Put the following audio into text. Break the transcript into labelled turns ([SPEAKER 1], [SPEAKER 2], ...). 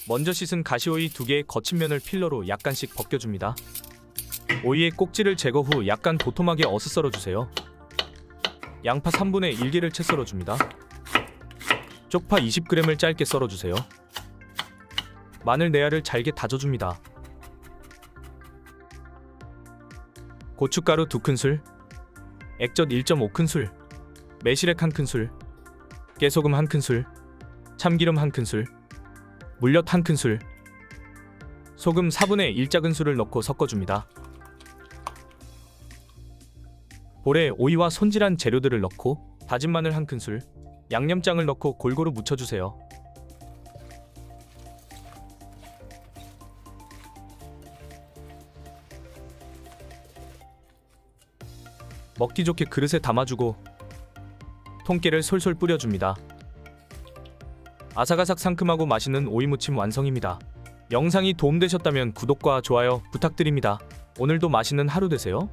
[SPEAKER 1] 먼저 씻은 가시오이 2개의 거친 면을 필러로 약간씩 벗겨줍니다. 오이의 꼭지를 제거 후 약간 도톰하게 어슷 썰어주세요. 양파 3분의 1개를 채 썰어줍니다. 쪽파 20g을 짧게 썰어주세요. 마늘 4알을 잘게 다져줍니다. 고춧가루 2큰술, 액젓 1.5큰술, 매실액 1큰술, 깨소금 1큰술, 참기름 1큰술, 물엿 1큰술, 소금 4분의 1 작은술을 넣고 섞어줍니다. 볼에 오이와 손질한 재료들을 넣고 다진 마늘 1큰술, 양념장을 넣고 골고루 묻혀주세요. 먹기 좋게 그릇에 담아주고 통깨를 솔솔 뿌려줍니다. 아삭아삭 상큼하고 맛있는 오이무침 완성입니다. 영상이 도움되셨다면 구독과 좋아요 부탁드립니다. 오늘도 맛있는 하루 되세요.